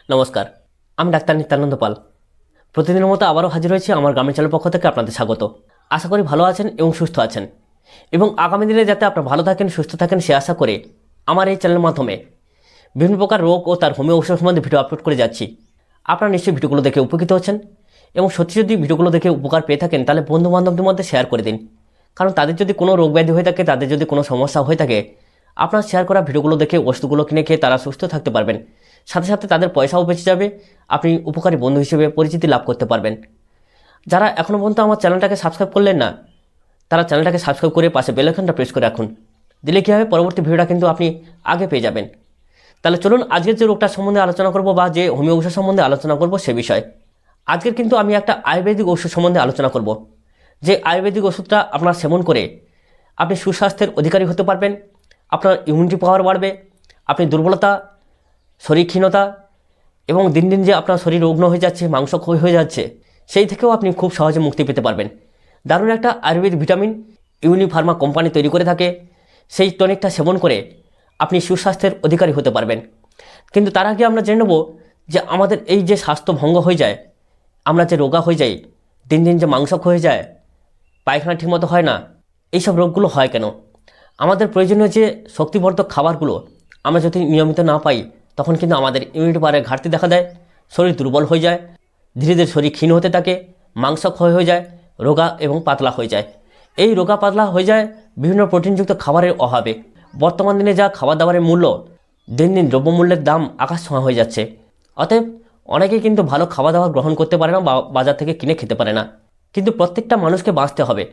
নমস্কার, আমি ডাক্তার নিত্যানন্দ পাল। প্রতিদিনের মতো আবারও হাজির হয়েছি আমার গ্রামের চ্যানেল পক্ষ থেকে আপনাদের স্বাগত। আশা করি ভালো আছেন এবং সুস্থ আছেন, এবং আগামী দিনে যাতে আপনারা ভালো থাকেন, সুস্থ থাকেন, সে আশা করে আমার এই চ্যানেলের মাধ্যমে বিভিন্ন প্রকার রোগ ও তার হোমিও ঔষধ সম্বন্ধে ভিডিও আপলোড করে যাচ্ছি। আপনারা নিশ্চয়ই ভিডিওগুলো দেখে উপকৃত হচ্ছেন, এবং সত্যি যদি ভিডিওগুলো দেখে উপকার পেয়ে থাকেন তাহলে বন্ধুবান্ধবদের মধ্যে শেয়ার করে দিন। কারণ তাদের যদি কোনো রোগ ব্যাধি হয়ে থাকে, তাদের যদি কোনো সমস্যা হয়ে থাকে, আপনার শেয়ার করা ভিডিওগুলো দেখে ওষুধগুলো কিনে খেয়ে তারা সুস্থ থাকতে পারবেন। সাথে সাথে তাদের পয়সাও বেঁচে যাবে, আপনি উপকারী বন্ধু হিসেবে পরিচিতি লাভ করতে পারবেন। যারা এখনও পর্যন্ত আমার চ্যানেলটাকে সাবস্ক্রাইব করলেন না, তারা চ্যানেলটাকে সাবস্ক্রাইব করে পাশে বেল আইকনটা প্রেস করে রাখুন। দিলে কী হবে, পরবর্তী ভিডিওটা কিন্তু আপনি আগে পেয়ে যাবেন। তাহলে চলুন আজকের যে রোগটার সম্বন্ধে আলোচনা করব বা যে হোমিও ঔষধ সম্বন্ধে আলোচনা করব সে বিষয়ে। আজকের কিন্তু আমি একটা আয়ুর্বেদিক ওষুধ সম্বন্ধে আলোচনা করব, যে আয়ুর্বেদিক ওষুধটা আপনার সেবন করে আপনি সুস্বাস্থ্যের অধিকারী হতে পারবেন, আপনার ইমিউনিটি পাওয়ার বাড়বে, আপনি দুর্বলতা, শরীর ক্ষীণতা এবং দিন দিন যে আপনার শরীর রুগ্ন হয়ে যাচ্ছে, মাংস ক্ষয় হয়ে যাচ্ছে, সেই থেকেও আপনি খুব সহজে মুক্তি পেতে পারবেন। দারুণ একটা আয়ুর্বেদিক ভিটামিন ইউনিফার্মা কোম্পানি তৈরি করে থাকে, সেই টনিকটা সেবন করে আপনি সুস্বাস্থ্যের অধিকারী হতে পারবেন। কিন্তু তার আগে আমরা জেনে নেব যে আমাদের এই যে স্বাস্থ্য ভঙ্গ হয়ে যায়, আমরা যে রোগা হয়ে যাই, দিন দিন যে মাংস ক্ষয় হয়ে যায়, পায়খানা ঠিকমতো হয় না, এইসব রোগগুলো হয় কেন? আমাদের প্রয়োজনীয় যে শক্তিবর্ধক খাবারগুলো আমরা যদি নিয়মিত না পাই, তখন কিন্তু আমাদের ইমিউনিটি পাওয়ারের ঘাটতি দেখা দেয়, শরীর দুর্বল হয়ে যায়, ধীরে ধীরে শরীর ক্ষীণ হতে থাকে, মাংস ক্ষয় হয়ে যায়, রোগা এবং পাতলা হয়ে যায়। এই রোগা পাতলা হয়ে যায় বিভিন্ন প্রোটিনযুক্ত খাবারের অভাবে। বর্তমান দিনে যা খাবার দাবারের মূল্য, দিন দিন দ্রব্যমূল্যের দাম আকাশ ছোঁয়া হয়ে যাচ্ছে। অতএব অনেকেই কিন্তু ভালো খাবার দাবার গ্রহণ করতে পারে না বা বাজার থেকে কিনে খেতে পারে না। কিন্তু প্রত্যেকটা মানুষকে বাঁচতে হবে।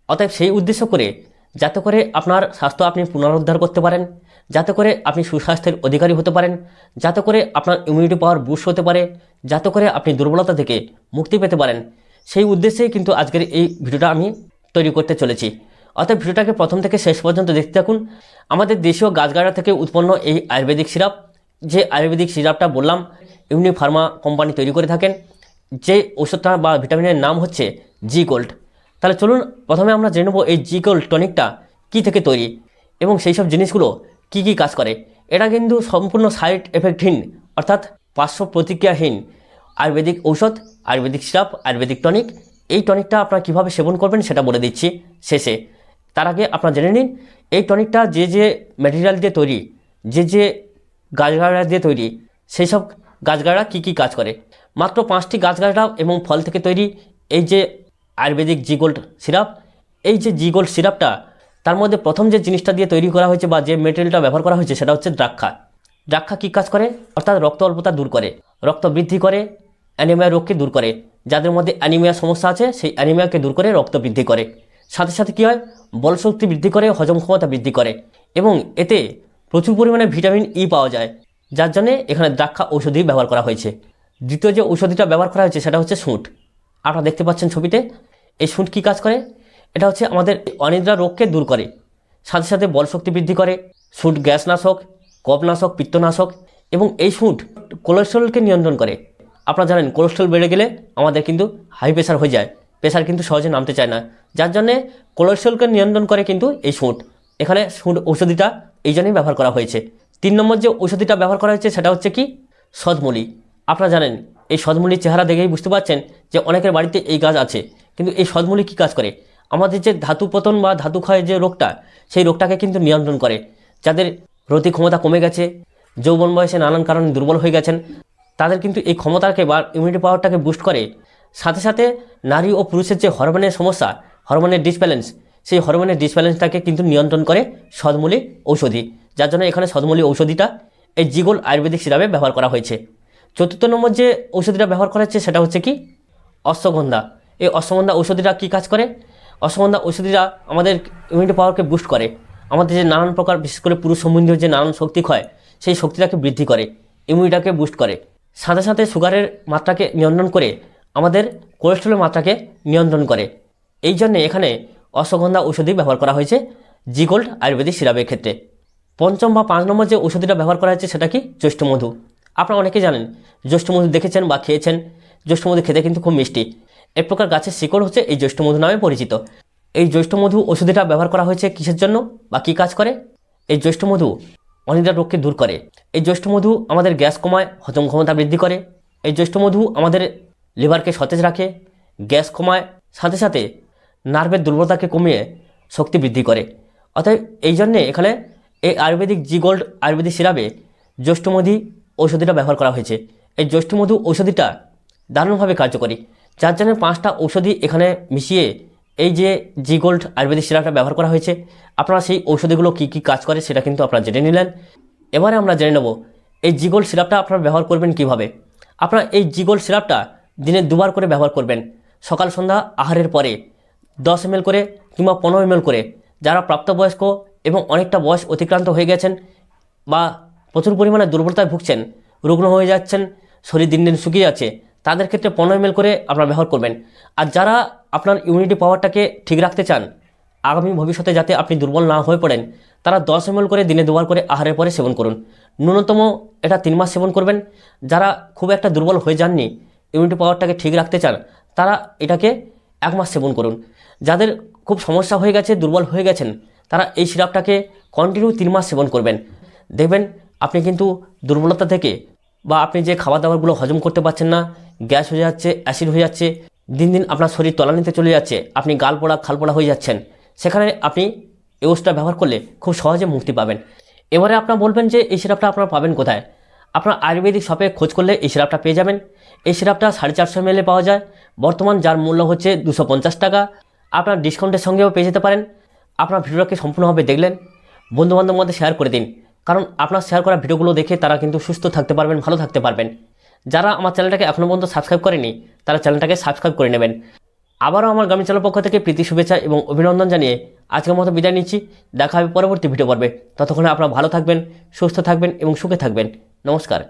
অতএব সেই উদ্দেশ্য করে, যাতে করে আপনার স্বাস্থ্য আপনি পুনরুদ্ধার করতে পারেন, যাতে করে আপনি সুস্বাস্থ্যের অধিকারী হতে পারেন, যাতে করে আপনার ইমিউনিটি পাওয়ার বুস্ট হতে পারে, যাতে করে আপনি দুর্বলতা থেকে মুক্তি পেতে পারেন, সেই উদ্দেশ্যেই কিন্তু আজকের এই ভিডিওটা আমি তৈরি করতে চলেছি। অতএব ভিডিওটাকে প্রথম থেকে শেষ পর্যন্ত দেখতে থাকুন। আমাদের দেশীয় গাছগাড়া থেকে উৎপন্ন এই আয়ুর্বেদিক সিরাপ, যে আয়ুর্বেদিক সিরাপটা বললাম ইউনিফার্মা কোম্পানি তৈরি করে থাকেন, যে ওষুধটা বা ভিটামিনের নাম হচ্ছে জি গোল্ড। তাহলে চলুন প্রথমে আমরা জেনে নেব এই জি গোল্ড টনিকটা কী থেকে তৈরি এবং সেই সব জিনিসগুলো কি কি কাজ করে। এটা কিন্তু সম্পূর্ণ সাইড এফেক্টহীন, অর্থাৎ পার্শ্ব প্রতিক্রিয়াহীন আয়ুর্বেদিক ঔষধ, আয়ুর্বেদিক সিরাপ, আয়ুর্বেদিক টনিক। এই টনিকটা আপনারা কীভাবে সেবন করবেন সেটা বলে দিচ্ছি শেষে। তার আগে আপনারা জেনে নিন এই টনিকটা যে যে ম্যাটেরিয়াল দিয়ে তৈরি, যে যে গাছগাড়া দিয়ে তৈরি, সেই সব গাছগাড়া কী কী কাজ করে। মাত্র 5টি গাছগাড়া এবং ফল থেকে তৈরি এই যে আয়ুর্বেদিক জি গোল্ড সিরাপ। এই যে জি গোল্ড সিরাপটা, তার মধ্যে প্রথম যে জিনিসটা দিয়ে তৈরি করা হয়েছে বা যে মেটেরিয়ালটা ব্যবহার করা হয়েছে সেটা হচ্ছে দ্রাক্ষা। দ্রাক্ষা কী কাজ করে? অর্থাৎ রক্ত অল্পতা দূর করে, রক্ত বৃদ্ধি করে, অ্যানিমিয়া রোগকে দূর করে। যাদের মধ্যে অ্যানিমিয়া সমস্যা আছে সেই অ্যানিমিয়াকে দূর করে রক্ত বৃদ্ধি করে। সাথে সাথে কী হয়, বলশক্তি বৃদ্ধি করে, হজম ক্ষমতা বৃদ্ধি করে, এবং এতে প্রচুর পরিমাণে ভিটামিন ই পাওয়া যায়, যার জন্যে এখানে দ্রাক্ষা ঔষধি ব্যবহার করা হয়েছে। দ্বিতীয় যে ঔষধিটা ব্যবহার করা হয়েছে সেটা হচ্ছে সুঁট। আপনারা দেখতে পাচ্ছেন ছবিতে। এই সুঁট কী কাজ করে? এটা হচ্ছে আমাদের অনিদ্রা রোগকে দূর করে, সাথে সাথে বলশক্তি বৃদ্ধি করে। সুঁট গ্যাসনাশক, কফনাশক, পিত্তনাশক, এবং এই সুঁট কোলেস্টেরলকে নিয়ন্ত্রণ করে। আপনারা জানেন কোলেস্টেরল বেড়ে গেলে আমাদের কিন্তু হাই প্রেশার হয়ে যায়, প্রেশার কিন্তু সহজে নামতে চায় না, যার জন্যে কোলেস্টেরলকে নিয়ন্ত্রণ করে কিন্তু এই সুঁট। এখানে সুঁট ঔষধিটা এই জন্যই ব্যবহার করা হয়েছে। 3 নম্বর যে ঔষধিটা ব্যবহার করা হয়েছে সেটা হচ্ছে কি, সদমূলি। আপনারা জানেন এই সদমূলির চেহারা দেখেই বুঝতে পারছেন যে অনেকের বাড়িতে এই গাছ আছে। কিন্তু এই সদমূলি কী কাজ করে? আমাদের যে ধাতু পতন বা ধাতু ক্ষয়ের যে রোগটা, সেই রোগটাকে কিন্তু নিয়ন্ত্রণ করে। যাদের রতি ক্ষমতা কমে গেছে, যৌবন বয়সে নানান কারণে দুর্বল হয়ে গেছেন, তাদের কিন্তু এই ক্ষমতাকে বা ইমিউনিটি পাওয়ারটাকে বুস্ট করে। সাথে সাথে নারী ও পুরুষের যে হরমোনের সমস্যা, হরমোনের ডিসব্যালেন্স, সেই হরমোনের ডিসব্যালেন্সটাকে কিন্তু নিয়ন্ত্রণ করে সদমূলি ঔষধি, যার জন্য এখানে সদমূলি ঔষধিটা এই জি গোল্ড আয়ুর্বেদিক সিরাপে ব্যবহার করা হয়েছে। 4র্থ নম্বর যে ঔষধিটা ব্যবহার করা হচ্ছে সেটা হচ্ছে কি, অশ্বগন্ধা। এই অশ্বগন্ধা ঔষধিটা কী কাজ করে? অশ্বগন্ধা ঔষধিটা আমাদের ইমিউনিটি পাওয়ারকে বুস্ট করে। আমাদের যে নানান প্রকার, বিশেষ করে পুরুষ সম্বন্ধীয় যে নানান শক্তি ক্ষয়, সেই শক্তিটাকে বৃদ্ধি করে, ইমিউনিটাকে বুস্ট করে। সাথে সাথে সুগারের মাত্রাকে নিয়ন্ত্রণ করে, আমাদের কোলেস্টেরলের মাত্রাকে নিয়ন্ত্রণ করে। এই জন্যে এখানে অশ্বগন্ধা ঔষধি ব্যবহার করা হয়েছে জি গোল্ড আয়ুর্বেদিক সিরাপের ক্ষেত্রে। 5ম বা 5 নম্বর যে ঔষধিটা ব্যবহার করা হয়েছে সেটা কি, জ্যৈষ্ঠমধু। আপনারা অনেকে জানেন জ্যৈষ্ঠমধু দেখেছেন বা খেয়েছেন। জ্যৈষ্ঠমধু খেতে কিন্তু খুব মিষ্টি। এক প্রকার গাছের শিকড় হচ্ছে এই জ্যৈষ্ঠমধু নামে পরিচিত। এই জ্যৈষ্ঠমধু ওষুধিটা ব্যবহার করা হয়েছে কিসের জন্য বা কী কাজ করে? এই জ্যৈষ্ঠমধু অনিদ্রা রোগকে দূর করে। এই জ্যৈষ্ঠ মধু আমাদের গ্যাস কমায়, হজম ক্ষমতা বৃদ্ধি করে। এই জ্যৈষ্ঠ মধু আমাদের লিভারকে সতেজ রাখে, গ্যাস কমায়, সাথে সাথে নার্ভের দুর্বলতাকে কমিয়ে শক্তি বৃদ্ধি করে। অতএব এই জন্যে এখানে এই আয়ুর্বেদিক জি গোল্ড আয়ুর্বেদিক সিরাপে জ্যৈষ্ঠমধু ঔষধিটা ব্যবহার করা হয়েছে। এই জ্যৈষ্ঠমধু ঔষধিটা দারুণভাবে কার্যকরী, যার জন্য 5টা ঔষধি এখানে মিশিয়ে এই যে জি গোল্ড আয়ুর্বেদিক সিরাপটা ব্যবহার করা হয়েছে। আপনারা সেই ঔষধিগুলো কী কী কাজ করে সেটা কিন্তু আপনারা জেনে নিলেন। এবারে আমরা জেনে নেব এই জি গোল্ড সিরাপটা আপনারা ব্যবহার করবেন কিভাবে। আপনারা এই জি গোল্ড সিরাপটা দিনে 2বার করে ব্যবহার করবেন, সকাল সন্ধ্যা আহারের পরে 10 ml করে কিংবা 15 ml করে। যারা প্রাপ্তবয়স্ক এবং অনেকটা বয়স অতিক্রান্ত হয়ে গেছেন বা প্রচুর পরিমাণে দুর্বলতায় ভুগছেন, রুগ্ন হয়ে যাচ্ছেন, শরীর দিন দিন শুকিয়ে যাচ্ছে, তাদের ক্ষেত্রে 15 ml করে আপনারা ব্যবহার করবেন। আর যারা আপনার ইমিউনিটি পাওয়ারটাকে ঠিক রাখতে চান, আগামী ভবিষ্যতে যাতে আপনি দুর্বল না হয়ে পড়েন, তারা 10 ml করে দিনে 2বার করে আহারের পরে সেবন করুন। ন্যূনতম এটা 3 মাস সেবন করবেন। যারা খুব একটা দুর্বল হয়ে যাননি, ইমিউনিটি পাওয়ারটাকে ঠিক রাখতে চান, তারা এটাকে 1 মাস সেবন করুন। যাদের খুব সমস্যা হয়ে গেছে, দুর্বল হয়ে গেছেন, তারা এই সিরাপটাকে কন্টিনিউ 3 মাস সেবন করবেন। দেখবেন আপনি কিন্তু দুর্বলতা থেকে বা আপনি যে খাবার দাবারগুলো হজম করতে পারছেন না, গ্যাস হয়ে যাচ্ছে, অ্যাসিড হয়ে যাচ্ছে, দিন দিন আপনার শরীর তলানিতে চলে যাচ্ছে, আপনি গাল পোড়া খাল পোড়া হয়ে যাচ্ছেন, সেখানে আপনি এই ওষুধটা ব্যবহার করলে খুব সহজে মুক্তি পাবেন। এবারে আপনারা বলবেন যে এই সিরাপটা আপনারা পাবেন কোথায়। আপনার আয়ুর্বেদিক শপে খোঁজ করলে এই সিরাপটা পেয়ে যাবেন। এই সিরাপটা 450 ml পাওয়া যায়, বর্তমান যার মূল্য হচ্ছে 250 টাকা। আপনার ডিসকাউন্টের সঙ্গেও পেয়ে যেতে পারেন। আপনার ভিডিওটাকে সম্পূর্ণভাবে দেখলেন, বন্ধুবান্ধবের মধ্যে শেয়ার করে দিন, কারণ আপনার শেয়ার করা ভিডিওগুলো দেখে তারা কিন্তু সুস্থ থাকতে পারবেন, ভালো থাকতে পারবেন। যারা আমার চ্যানেলটাকে এখনও পর্যন্ত সাবস্ক্রাইব করেনি, তারা চ্যানেলটাকে সাবস্ক্রাইব করে নেবেন। আবারও আমার গ্রামীণ চ্যানেল পক্ষ থেকে প্রীতি শুভেচ্ছা এবং অভিনন্দন জানিয়ে আজকের মতো বিদায় নিচ্ছি। দেখা হবে পরবর্তী ভিডিও পর্বে। ততক্ষণে আপনারা ভালো থাকবেন, সুস্থ থাকবেন এবং সুখে থাকবেন। নমস্কার।